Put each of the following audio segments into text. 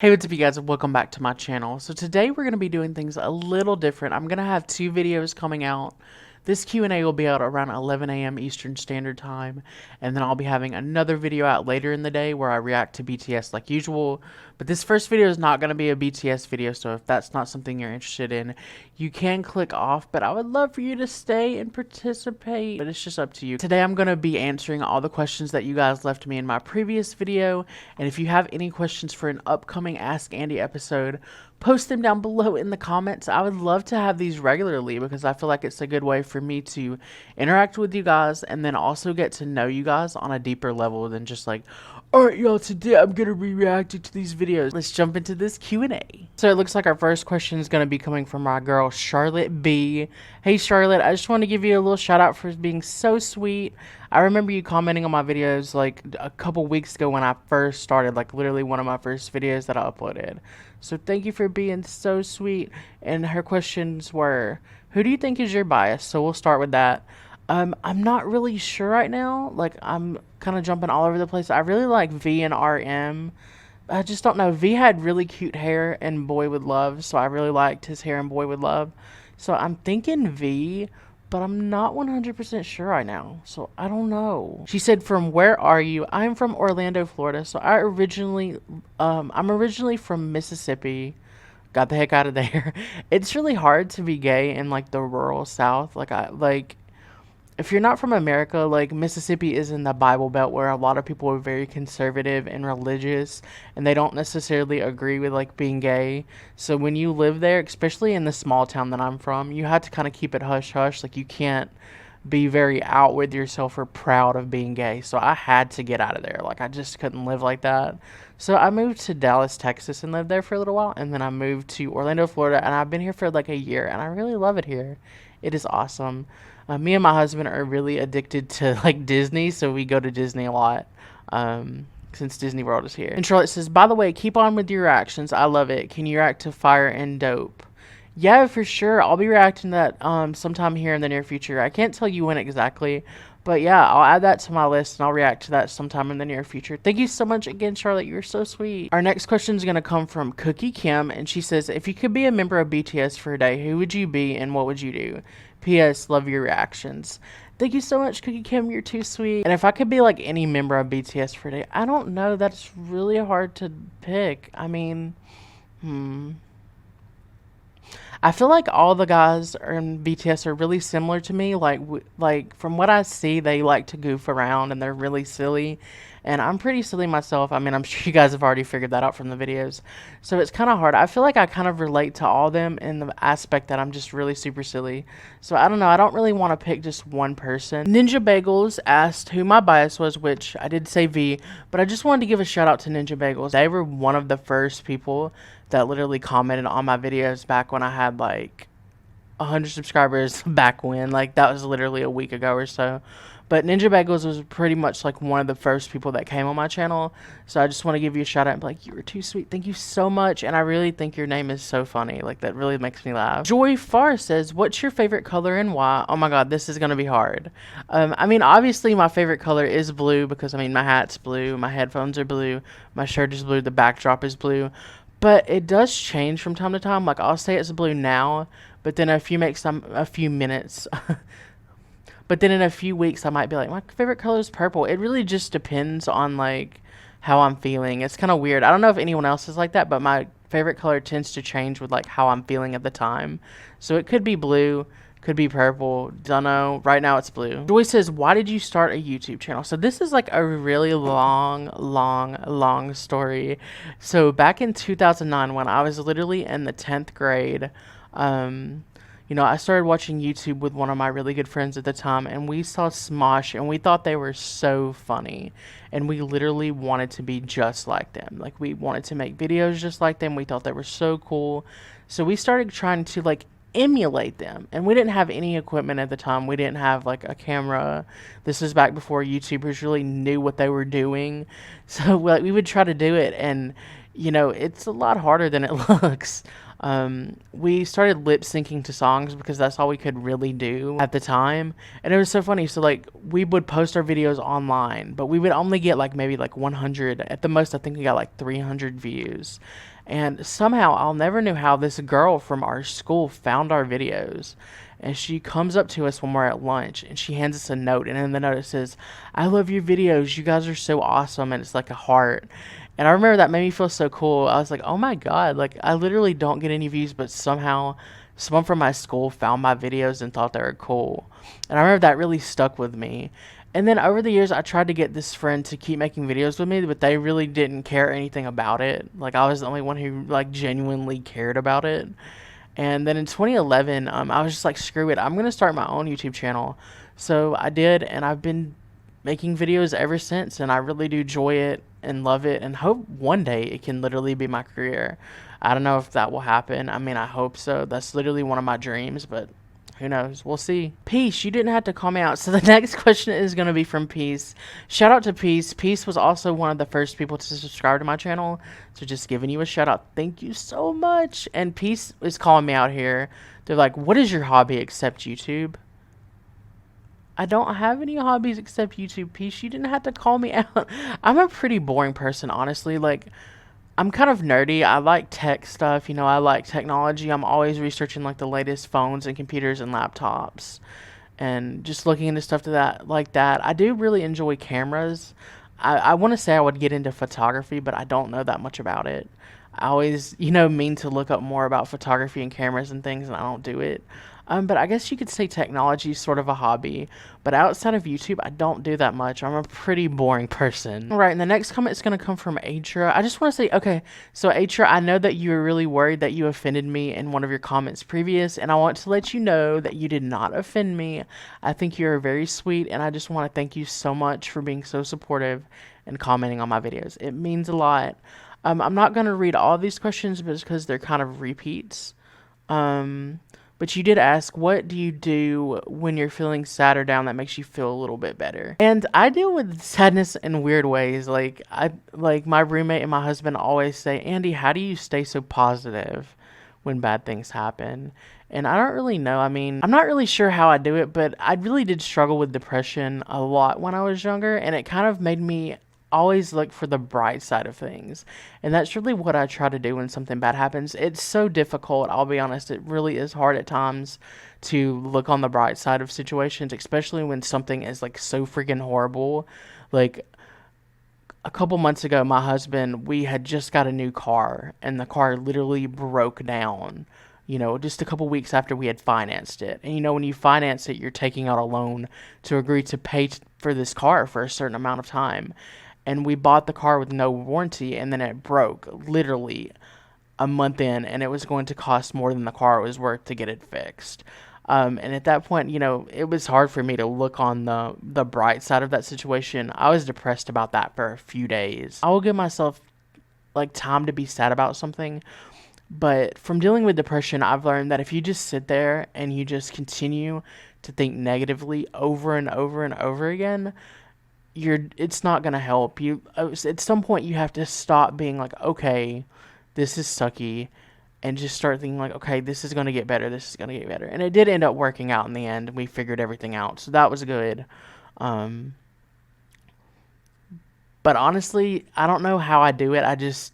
Hey, what's up you guys, and welcome back to my channel. So today we're going to be doing things a little different. I'm going to have two videos coming out. This Q&A will be out around 11 a.m. Eastern Standard Time, and then I'll be having another video out later in the day where I react to BTS like usual. But this first video is not going to be a BTS video, so if that's not something you're interested in, you can click off, but I would love for you to stay and participate, but it's just up to you. Today I'm going to be answering all the questions that you guys left me in my previous video, and if you have any questions for an upcoming Ask Andy episode, post them down below in the comments. I would love to have these regularly because I feel like it's a good way for me to interact with you guys and then also get to know you guys on a deeper level than just like, alright y'all, today I'm going to be reacting to these videos. Let's jump into this Q&A. So it looks like our first question is going to be coming from our girl Charlotte B. Hey Charlotte, I just want to give you a little shout out for being so sweet. I remember you commenting on my videos like a couple weeks ago when I first started, like literally one of my first videos that I uploaded. So thank you for being so sweet. And her questions were, who do you think is your bias? So we'll start with that. I'm not really sure right now. Like, I'm kind of jumping all over the place. I really like V and RM. I just don't know. V had really cute hair in Boy With Love, so I really liked his hair in Boy With Love. So I'm thinking V, but I'm not 100% sure right now. So I don't know. She said, from where are you? I'm from Orlando, Florida. So I'm originally from Mississippi. Got the heck out of there. It's really hard to be gay in like the rural South. If you're not from America, like Mississippi is in the Bible Belt where a lot of people are very conservative and religious and they don't necessarily agree with like being gay. So when you live there, especially in the small town that I'm from, you have to kind of keep it hush hush. Like you can't be very out with yourself or proud of being gay. So I had to get out of there. Like I just couldn't live like that. So I moved to Dallas, Texas and lived there for a little while, and then I moved to Orlando, Florida, and I've been here for like a year and I really love it here. It is awesome. Me and my husband are really addicted to like Disney, so we go to Disney a lot since Disney World is here. And Charlotte says, by the way, keep on with your reactions. I love it. Can you react to Fire and Dope? Yeah, for sure. I'll be reacting to that sometime here in the near future. I can't tell you when exactly, but yeah, I'll add that to my list and I'll react to that sometime in the near future. Thank you so much again, Charlotte. You're so sweet. Our next question is going to come from Cookie Kim, and she says, if you could be a member of BTS for a day, who would you be and what would you do? P.S. Love your reactions. Thank you so much, Cookie Kim. You're too sweet. And if I could be like any member of BTS for a day, I don't know. That's really hard to pick. I mean, I feel like all the guys in BTS are really similar to me. Like from what I see, they like to goof around and they're really silly. And I'm pretty silly myself. I mean, I'm sure you guys have already figured that out from the videos. So it's kind of hard. I feel like I kind of relate to all of them in the aspect that I'm just really super silly. So I don't know. I don't really want to pick just one person. Ninja Bagels asked who my bias was, which I did say V, but I just wanted to give a shout out to Ninja Bagels. They were one of the first people that literally commented on my videos back when I had like 100 subscribers back when. Like that was literally a week ago or so. But Ninja Bagels was pretty much like one of the first people that came on my channel. So I just want to give you a shout out and be like, you were too sweet. Thank you so much. And I really think your name is so funny. Like that really makes me laugh. Joy Farr says, what's your favorite color and why? Oh my God, this is going to be hard. I mean, obviously my favorite color is blue because I mean, my hat's blue. My headphones are blue. My shirt is blue. The backdrop is blue. But it does change from time to time. Like I'll say it's blue now, but then a few minutes, but then in a few weeks I might be like, my favorite color is purple. It really just depends on like how I'm feeling. It's kind of weird. I don't know if anyone else is like that, but my favorite color tends to change with like how I'm feeling at the time. So it could be blue, could be purple, don't know. Right now it's blue. Joy says, why did you start a YouTube channel? So this is like a really long story. So back in 2009 when I was literally in the 10th grade, you know, I started watching YouTube with one of my really good friends at the time, and we saw Smosh, and we thought they were so funny, and we literally wanted to be just like them. Like, we wanted to make videos just like them. We thought they were so cool. So we started trying to, like, emulate them, and we didn't have any equipment at the time. We didn't have, like, a camera. This was back before YouTubers really knew what they were doing. So, like, we would try to do it, and, you know, it's a lot harder than it looks. We started lip syncing to songs because that's all we could really do at the time. And it was so funny. So like we would post our videos online, but we would only get like maybe like 100 at the most. I think we got like 300 views. And somehow I'll never know how this girl from our school found our videos. And she comes up to us when we're at lunch and she hands us a note. And in the note it says, "I love your videos. You guys are so awesome." And it's like a heart. And I remember that made me feel so cool. I was like, oh my God, like I literally don't get any views, but somehow someone from my school found my videos and thought they were cool. And I remember that really stuck with me. And then over the years, I tried to get this friend to keep making videos with me, but they really didn't care anything about it. Like I was the only one who like genuinely cared about it. And then in 2011, I was just like, screw it, I'm gonna start my own YouTube channel. So I did, and I've been making videos ever since, and I really do enjoy it and love it, and hope one day it can literally be my career. I don't know if that will happen. I mean, I hope so. That's literally one of my dreams, but who knows? We'll see. Peace, you didn't have to call me out. So the next question is going to be from Peace. Shout out to Peace. Peace was also one of the first people to subscribe to my channel. So just giving you a shout out. Thank you so much. And Peace is calling me out here. They're like, what is your hobby except YouTube? I don't have any hobbies except YouTube. Peace, you didn't have to call me out. I'm a pretty boring person, honestly. Like, I'm kind of nerdy. I like tech stuff. You know, I like technology. I'm always researching like the latest phones and computers and laptops, and just looking into stuff to that like that. I do really enjoy cameras. I want to say I would get into photography, but I don't know that much about it. I always, mean to look up more about photography and cameras and things, and I don't do it. But I guess you could say technology is sort of a hobby. But outside of YouTube, I don't do that much. I'm a pretty boring person. All right, and the next comment is going to come from Atra. I just want to say, okay, so Atra, I know that you were really worried that you offended me in one of your comments previous, and I want to let you know that you did not offend me. I think you're very sweet, and I just want to thank you so much for being so supportive and commenting on my videos. It means a lot. I'm not going to read all these questions because they're kind of repeats. But you did ask, what do you do when you're feeling sad or down that makes you feel a little bit better? And I deal with sadness in weird ways. Like my roommate and my husband always say, Andy, how do you stay so positive when bad things happen? And I don't really know. I mean, I'm not really sure how I do it, but I really did struggle with depression a lot when I was younger, and it kind of made me always look for the bright side of things. And that's really what I try to do when something bad happens. It's so difficult, I'll be honest. It really is hard at times to look on the bright side of situations, especially when something is like so freaking horrible. Like a couple months ago, my husband, we had just got a new car, and the car literally broke down, just a couple weeks after we had financed it. And when you finance it, you're taking out a loan to agree to pay for this car for a certain amount of time. And we bought the car with no warranty, and then it broke literally a month in, and it was going to cost more than the car was worth to get it fixed. And at that point, it was hard for me to look on the bright side of that situation. I was depressed about that for a few days. I will give myself like time to be sad about something, but from dealing with depression, I've learned that if you just sit there and you just continue to think negatively over and over and over again, it's not going to help you. At some point you have to stop being like, okay, this is sucky, and just start thinking like, okay, this is going to get better, this is going to get better. And it did end up working out in the end. We figured everything out, so that was good. But honestly, I don't know how I do it. I just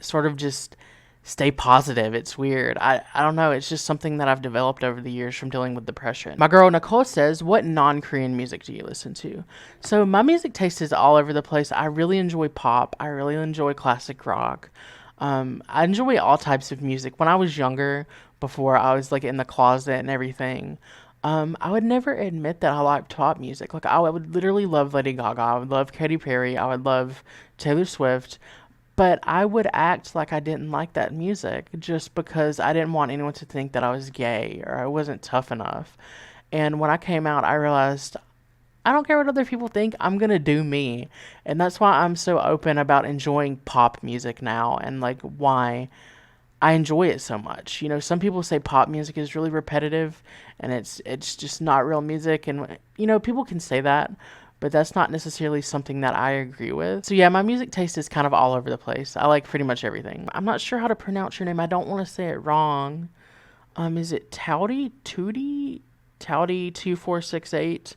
sort of just stay positive. It's weird. I don't know. It's just something that I've developed over the years from dealing with depression. My girl Nicole says, what non-Korean music do you listen to? So my music taste is all over the place. I really enjoy pop. I really enjoy classic rock. I enjoy all types of music. When I was younger, before I was like in the closet and everything, I would never admit that I liked pop music. Like I would literally love Lady Gaga. I would love Katy Perry. I would love Taylor Swift. But I would act like I didn't like that music just because I didn't want anyone to think that I was gay or I wasn't tough enough. And when I came out, I realized I don't care what other people think. I'm going to do me. And that's why I'm so open about enjoying pop music now, and like why I enjoy it so much. Some people say pop music is really repetitive and it's just not real music. And, people can say that. but that's not necessarily something that I agree with. So yeah, my music taste is kind of all over the place. I like pretty much everything. I'm not sure how to pronounce your name. I don't want to say it wrong. Is it Towdy 2468?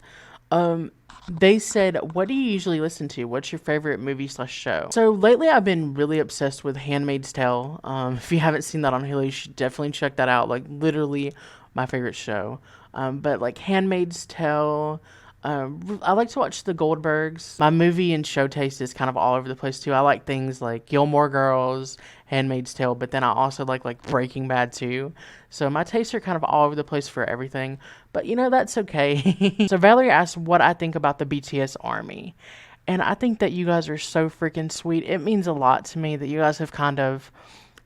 They said, what do you usually listen to? What's your favorite movie/show? So lately I've been really obsessed with Handmaid's Tale. If you haven't seen that on Hulu, you should definitely check that out. Like literally my favorite show. But like Handmaid's Tale, I like to watch The Goldbergs. My movie and show taste is kind of all over the place too. I like things like Gilmore Girls, Handmaid's Tale, but then I also like Breaking Bad too. So my tastes are kind of all over the place for everything. But you know, that's okay. So Valerie asked what I think about the BTS army. And I think that you guys are so freaking sweet. It means a lot to me that you guys have kind of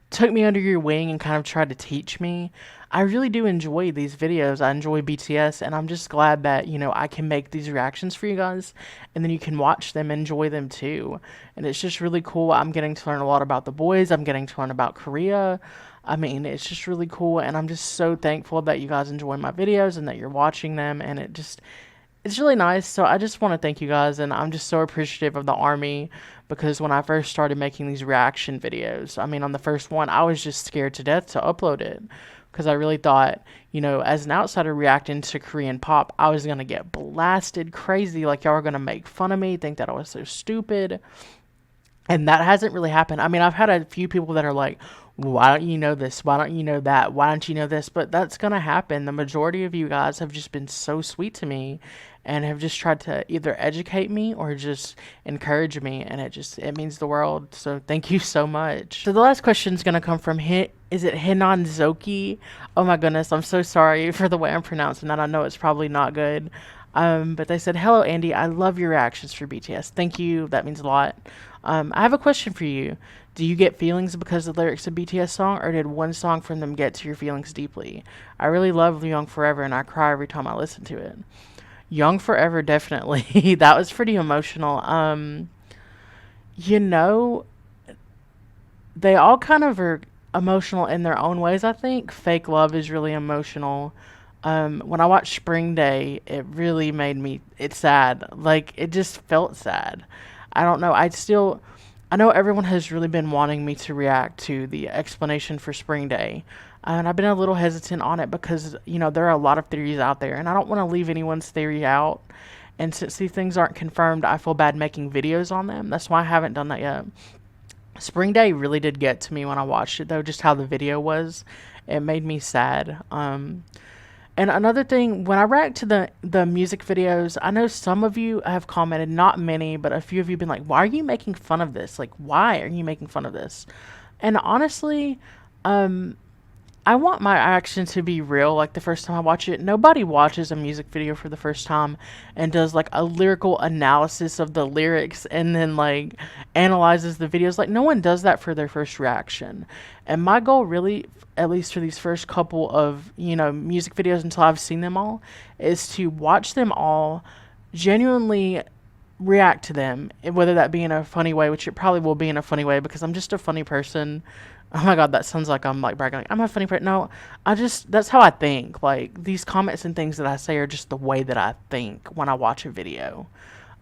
took me under your wing and kind of tried to teach me. I really do enjoy these videos. I enjoy BTS, and I'm just glad that, you know, I can make these reactions for you guys, and then you can watch them, enjoy them too. And it's just really cool. I'm getting to learn a lot about the boys. I'm getting to learn about Korea. I mean, it's just really cool, and I'm just so thankful that you guys enjoy my videos and that you're watching them, and it's really nice. So I just want to thank you guys, and I'm just so appreciative of the army, because when I first started making these reaction videos, I mean, on the first one, I was just scared to death to upload it, because I really thought, you know, as an outsider reacting to Korean pop, I was going to get blasted crazy, like y'all were going to make fun of me, think that I was so stupid. And that hasn't really happened. I mean, I've had a few people that are like, why don't you know this? Why don't you know that? Why don't you know this? But that's going to happen. The majority of you guys have just been so sweet to me and have just tried to either educate me or just encourage me. And it means the world. So thank you so much. So the last question is going to come from is it Hinan Zoki? Oh my goodness. I'm so sorry for the way I'm pronouncing that. I know it's probably not good. But they said, hello, Andy. I love your reactions for BTS. Thank you. That means a lot. I have a question for you. Do you get feelings because of the lyrics of BTS song, or did one song from them get to your feelings deeply? I really love Young Forever, and I cry every time I listen to it. Young Forever, definitely. That was pretty emotional. You know, they all kind of are emotional in their own ways, I think. Fake Love is really emotional. When I watched Spring Day, it really made me, it's sad. Like, it just felt sad. I don't know. I know everyone has really been wanting me to react to the explanation for Spring Day. And I've been a little hesitant on it because, you know, there are a lot of theories out there. And I don't want to leave anyone's theory out. And since these things aren't confirmed, I feel bad making videos on them. That's why I haven't done that yet. Spring Day really did get to me when I watched it, though, just how the video was. It made me sad. And another thing, when I react to the music videos, I know some of you have commented, not many, but a few of you have been like, why are you making fun of this? Like, why are you making fun of this? And honestly, I want my action to be real. Like, the first time I watch it, nobody watches a music video for the first time and does like a lyrical analysis of the lyrics and then like analyzes the videos. Like, no one does that for their first reaction. And my goal really, at least for these first couple of, you know, music videos until I've seen them all, is to watch them all, genuinely react to them, whether that be in a funny way, which it probably will be in a funny way because I'm just a funny person. Oh my god, that sounds like I'm like bragging. Like, I'm a funny person. No, that's how I think. Like, these comments and things that I say are just the way that I think when I watch a video.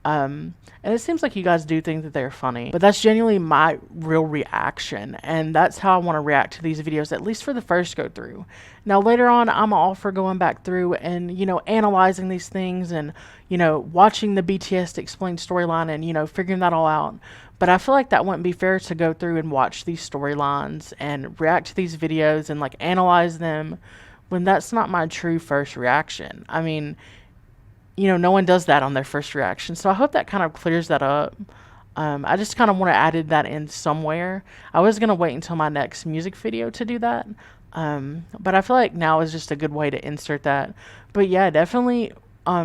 And it seems like you guys do think that they're funny, but that's genuinely my real reaction. And that's how I want to react to these videos, at least for the first go through. Now, later on, I'm all for going back through and, you know, analyzing these things and, you know, watching the BTS explain storyline and, you know, figuring that all out. But I feel like that wouldn't be fair to go through and watch these storylines and react to these videos and like analyze them when that's not my true first reaction. I mean, you know, no one does that on their first reaction. So I hope that kind of clears that up. I just kind of want to add that in somewhere. I was going to wait until my next music video to do that. But I feel like now is just a good way to insert that. But yeah, definitely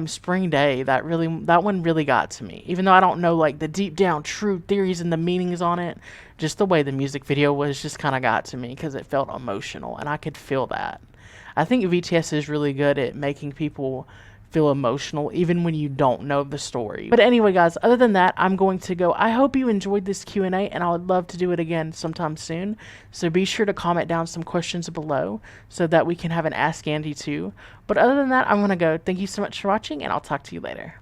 Spring Day, that one really got to me. Even though I don't know like the deep down true theories and the meanings on it, just the way the music video was just kind of got to me because it felt emotional and I could feel that. I think BTS is really good at making people feel emotional even when you don't know the story. But anyway, guys, other than that, I'm going to go. I hope you enjoyed this Q&A, and I would love to do it again sometime soon. So be sure to comment down some questions below so that we can have an Ask Andy too. But other than that, I'm going to go. Thank you so much for watching, and I'll talk to you later.